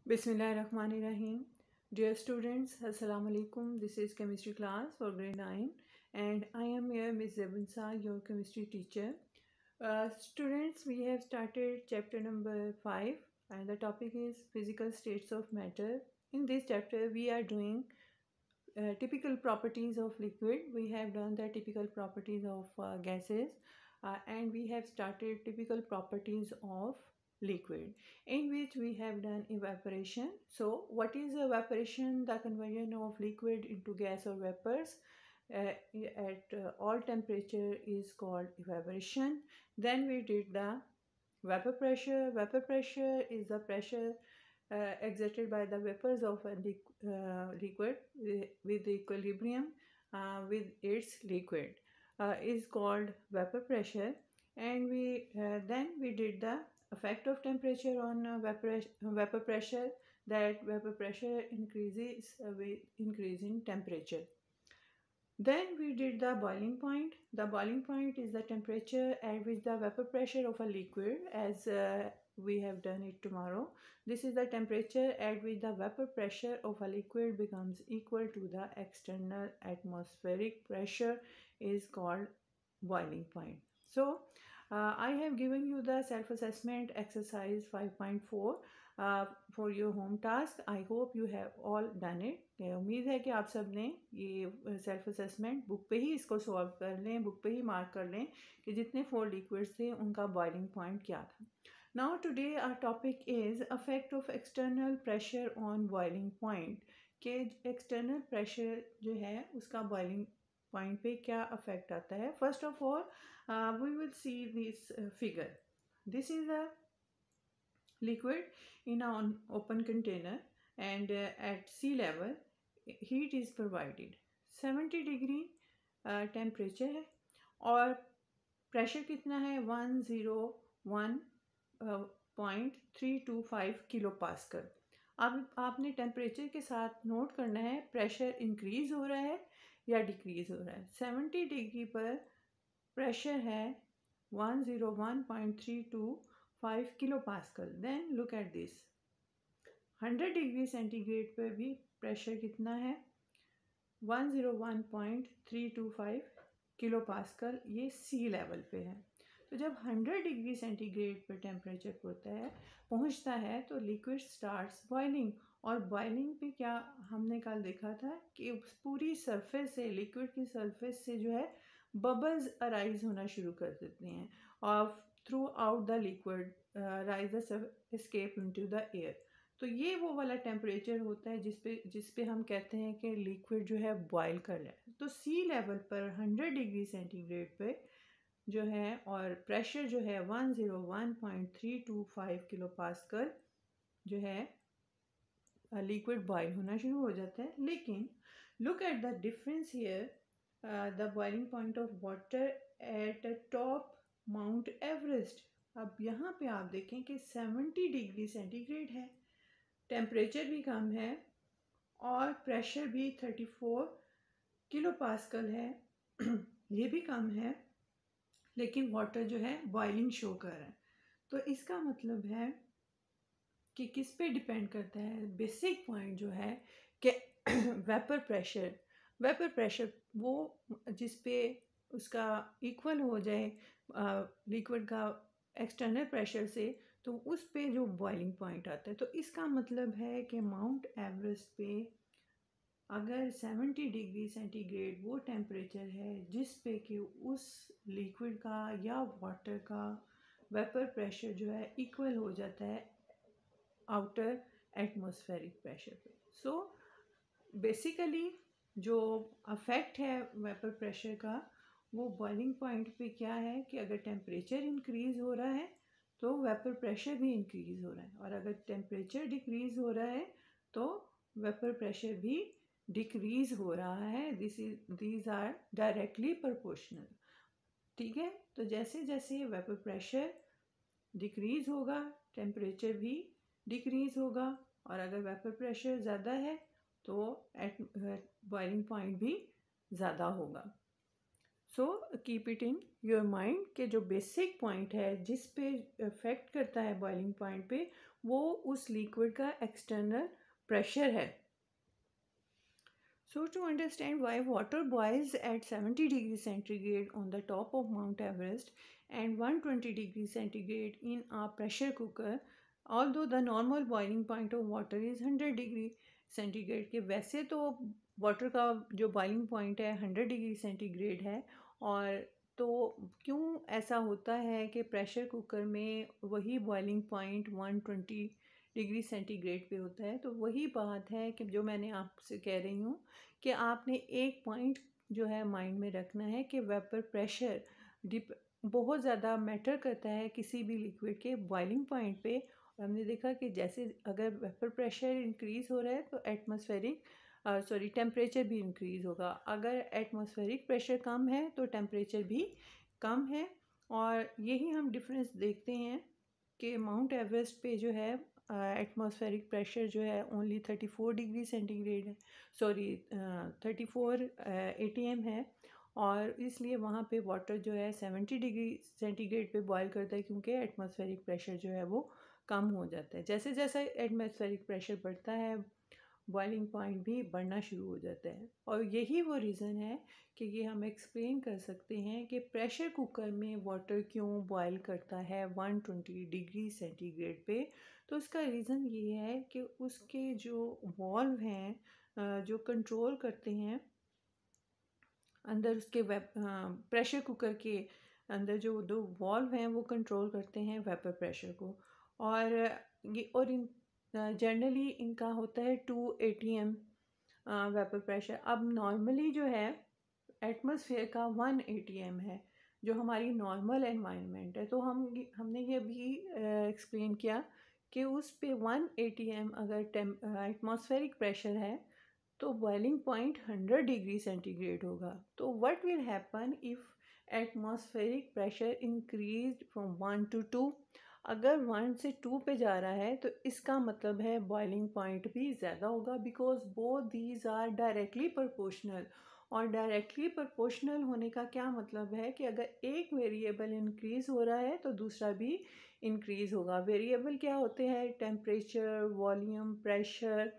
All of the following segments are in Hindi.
Bismillahirrahmanirrahim. Dear students, Assalamu alaikum. This is chemistry class for grade 9 and I am here Ms. Zebunsa, your chemistry teacher. Students, we have started chapter number 5 and the topic is physical states of matter. In this chapter, we are doing typical properties of liquid. We have done the typical properties of gases and we have started typical properties of liquid, in which we have done evaporation. So what is evaporation? The conversion of liquid into gas or vapors at all temperature is called evaporation. Then we did the vapor pressure. Vapor pressure is the pressure exerted by the vapors of a liquid with equilibrium with its liquid is called vapor pressure. And we then we did the effect of temperature on vapor pressure, that vapor pressure increases with increasing temperature. Then we did the boiling point. The boiling point is the temperature at which the vapor pressure of a liquid, as we have done it tomorrow. This is the temperature at which the vapor pressure of a liquid becomes equal to the external atmospheric pressure is called boiling point. So, I have given you the self-assessment exercise 5.4 for your home task. I hope you have all done it. उम्मीद है कि आप सब ने ये सेल्फ असेसमेंट बुक पे ही इसको सॉल्व कर लें, बुक पे ही मार्क कर लें कि जितने 4 लिक्विड्स थे उनका बॉइलिंग पॉइंट क्या था. Now today our topic is affect of external pressure on boiling point. कि एक्सटर्नल प्रेशर जो है उसका बॉइलिंग पॉइंट पे क्या अफेक्ट आता है. First of all we will see this figure. This is a liquid in an open container and at sea level heat is provided. 70 degree temperature है और प्रेशर कितना है 101.325 किलो पास्कल. अब आपने टेम्परेचर के साथ नोट करना है प्रेशर इंक्रीज हो रहा है या डिक्रीज हो रहा है. 70 डिग्री पर प्रेशर है 101.325 kilo pascal. Then look at this. 100 degree centigrade पर भी प्रेशर कितना है 101.325 किलो पास्कल. ये सी लेवल पे है. तो जब 100 डिग्री सेंटीग्रेड पर टेम्परेचर पहुंचता है तो लिक्विड स्टार्ट्स बॉइलिंग. और बॉइलिंग पे क्या हमने कल देखा था कि पूरी सरफेस से, लिक्विड की सरफेस से जो है बबल्स अराइज होना शुरू कर देते हैं और through out the liquid rise escape into the air. तो ये वो वाला टेम्परेचर होता है जिस पे हम कहते हैं कि लिक्विड जो है बॉयल कर रहा है. तो सी लेवल पर 100 डिग्री सेंटीग्रेड पे जो है और प्रेशर जो है 101.325 किलो पास्कल जो है लिक्विड बॉयल होना शुरू हो जाता है. लेकिन look at the difference here. The boiling point of water at top mount Everest. अब यहाँ पे आप देखें कि 70 डिग्री सेंटीग्रेड है, टेम्परेचर भी कम है और प्रेशर भी 34 किलो पास्कल है. ये भी कम है लेकिन वाटर जो है बॉइलिंग शो कर रहा है. तो इसका मतलब है कि किस पे डिपेंड करता है बेसिक पॉइंट जो है कि वेपर प्रेशर वो जिस पे उसका इक्वल हो जाए लिक्विड का एक्सटर्नल प्रेशर से, तो उस पे जो बॉइलिंग पॉइंट आता है. तो इसका मतलब है कि माउंट एवरेस्ट पे अगर 70 डिग्री सेंटीग्रेड वो टेम्परेचर है जिस पे कि उस लिक्विड का या वाटर का वेपर प्रेशर जो है इक्वल हो जाता है आउटर एटमॉस्फेरिक प्रेशर पे. सो बेसिकली जो अफेक्ट है वेपर प्रेशर का वो बॉइलिंग पॉइंट पे क्या है कि अगर टेम्परेचर इंक्रीज हो रहा है तो वेपर प्रेशर भी इंक्रीज हो रहा है और अगर टेम्परेचर डिक्रीज हो रहा है तो वेपर प्रेशर भी डिक्रीज हो रहा है. These are directly proportional. ठीक है. तो जैसे जैसे वेपर प्रेशर डिक्रीज होगा टेम्परेचर भी डिक्रीज होगा और अगर वेपर प्रेशर ज़्यादा है तो बॉइलिंग पॉइंट भी ज़्यादा होगा. So keep it in your mind कि जो बेसिक पॉइंट है जिस पे इफेक्ट करता है बॉइलिंग पॉइंट पे वो उस लिक्विड का एक्सटर्नल प्रेशर है. So to understand why water boils at 70 degrees centigrade on the top of Mount Everest and 120 degrees centigrade in a pressure cooker, although the normal boiling point of water is 100 degree centigrade, के वैसे तो वाटर का जो बॉइलिंग पॉइंट है 100 डिग्री सेंटीग्रेड है, और तो क्यों ऐसा होता है कि प्रेशर कुकर में वही बॉइलिंग पॉइंट 120 डिग्री सेंटीग्रेड पे होता है. तो वही बात है कि जो मैंने आपसे कह रही हूँ कि आपने एक पॉइंट जो है माइंड में रखना है कि वेपर प्रेशर डिप बहुत ज़्यादा मैटर करता है किसी भी लिक्विड के बॉइलिंग पॉइंट पे. और हमने देखा कि जैसे अगर वेपर प्रेशर इंक्रीज़ हो रहा है तो एटमॉस्फेरिक टेम्परेचर भी इंक्रीज़ होगा. अगर एटमॉस्फेरिक प्रेशर कम है तो टेम्परेचर भी कम है. और यही हम डिफरेंस देखते हैं कि माउंट एवरेस्ट पे जो है एटमॉस्फेरिक प्रेशर जो है ओनली 34 डिग्री सेंटीग्रेड है, 34 ATM है. और इसलिए वहाँ पे वाटर जो है 70 डिग्री सेंटीग्रेड पे बॉयल करता है क्योंकि एटमॉस्फेरिक प्रेशर जो है वो कम हो जाता है. जैसे जैसे एटमॉस्फेरिक प्रेशर बढ़ता है बॉइलिंग पॉइंट भी बढ़ना शुरू हो जाता है. और यही वो रीज़न है कि ये हम एक्सप्लेन कर सकते हैं कि प्रेशर कुकर में वाटर क्यों बॉयल करता है 120 डिग्री सेंटीग्रेड पे. तो उसका रीज़न ये है कि उसके जो वॉल्व हैं जो कंट्रोल करते हैं अंदर उसके प्रेशर कुकर के अंदर जो दो वॉल्व हैं वो कंट्रोल करते हैं वेपर प्रेशर को. और ये और इन जनरली इनका होता है 2 ATM वेपर प्रेशर. अब नॉर्मली जो है एटमॉस्फेयर का 1 ATM है जो हमारी नॉर्मल एनवायरनमेंट है. तो हमने ये भी एक्सप्लेन किया कि उस पे 1 ATM अगर एटमॉस्फेरिक प्रेशर है तो बॉइलिंग पॉइंट 100 डिग्री सेंटीग्रेड होगा. तो what will happen if atmospheric pressure increase from 1 to 2. अगर 1 से 2 पे जा रहा है तो इसका मतलब है बॉइलिंग पॉइंट भी ज़्यादा होगा, because both these are directly proportional. और डायरेक्टली प्रोपोर्शनल होने का क्या मतलब है कि अगर एक वेरिएबल इंक्रीज़ हो रहा है तो दूसरा भी इंक्रीज़ होगा. वेरिएबल क्या होते हैं? Temperature, volume, pressure,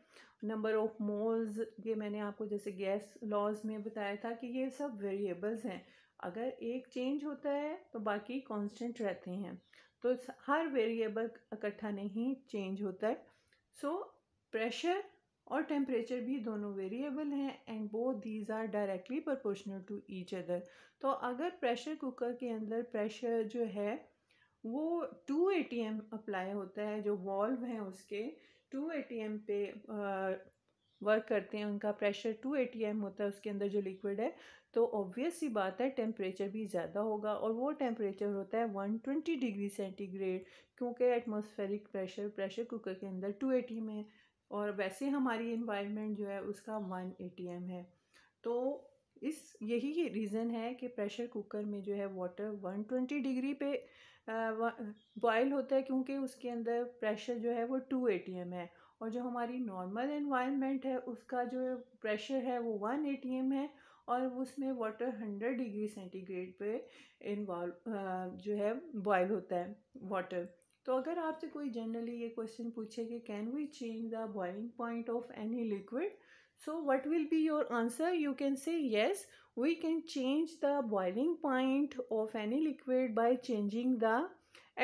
number of moles. ये मैंने आपको जैसे गैस लॉज में बताया था कि ये सब वेरिएबल्स हैं. अगर एक चेंज होता है तो बाकी कांस्टेंट रहते हैं. तो हर वेरिएबल इकट्ठा नहीं चेंज होता है. सो प्रेशर और टेम्परेचर भी दोनों वेरिएबल हैं and both these are directly proportional to each other. तो अगर प्रेशर कुकर के अंदर प्रेशर जो है वो 2 ATM अप्लाई होता है, जो वॉल्व हैं उसके 2 ATM पे वर्क करते हैं, उनका प्रेशर 2 ATM होता है उसके अंदर जो लिक्विड है, तो ऑब्वियस सी बात है टेम्परेचर भी ज़्यादा होगा. और वो टेम्परेचर होता है 120 डिग्री सेंटीग्रेड क्योंकि एटमॉस्फेरिक प्रेशर कुकर के अंदर 2 ATM है और वैसे हमारी इन्वायरमेंट जो है उसका 1 ATM है. तो यही रीज़न है कि प्रेशर कुकर में जो है वाटर 120 डिग्री पे बॉयल होता है क्योंकि उसके अंदर प्रेशर जो है वो 2 ATM है. और जो हमारी नॉर्मल एनवायरनमेंट है उसका जो प्रेशर है वो 1 ATM है और उसमें वाटर 100 डिग्री सेंटीग्रेड पे इन्वॉल्व जो है बॉयल होता है वाटर. तो अगर आपसे कोई जनरली ये क्वेश्चन पूछे कि can we change the boiling point of any liquid, so what will be your answer? You can say yes, we can change the boiling point of any liquid by changing the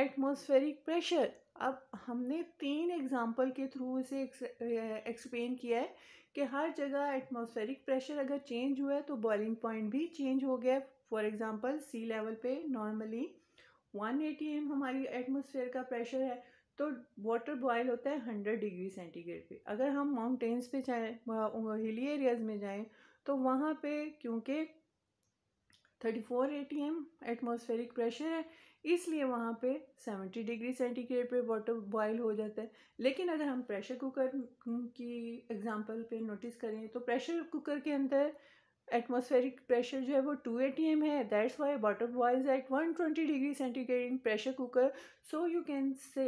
atmospheric pressure. अब हमने 3 एग्जाम्पल के थ्रू इसे एक्सप्लेन किया है कि हर जगह एटमॉस्फेरिक प्रेशर अगर चेंज हुआ है तो बॉइलिंग पॉइंट भी चेंज हो गया. फॉर एग्जांपल सी लेवल पे नॉर्मली 1 ATM हमारी एटमॉस्फेयर का प्रेशर है तो वाटर बॉयल होता है 100 डिग्री सेंटीग्रेड पे. अगर हम माउंटेन्स पे जाएँ, हिली एरियाज में जाएं, तो वहाँ पे क्योंकि 34 ATM एटमॉस्फेरिक प्रेशर है इसलिए वहाँ पे 70 डिग्री सेंटीग्रेड पे वाटर बॉयल हो जाता है. लेकिन अगर हम प्रेशर कुकर की एग्जांपल पे नोटिस करें तो प्रेशर कुकर के अंदर एटमॉस्फेरिक प्रेशर जो है वो 2 ATM है. That's why water boils at 120 degree centigrade in pressure cooker. So you can say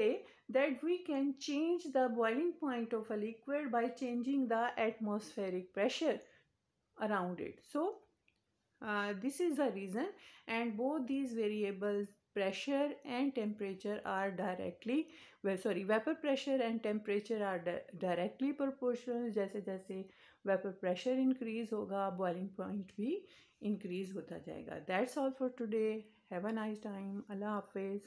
that we can change the boiling point of a liquid by changing the atmospheric pressure around it. So this is the reason, and both these variables pressure and temperature are directly vapor pressure and temperature are directly proportional. जैसे जैसे vapor pressure increase होगा boiling point भी increase होता जाएगा. That's all for today. Have a nice time. Allah Hafiz.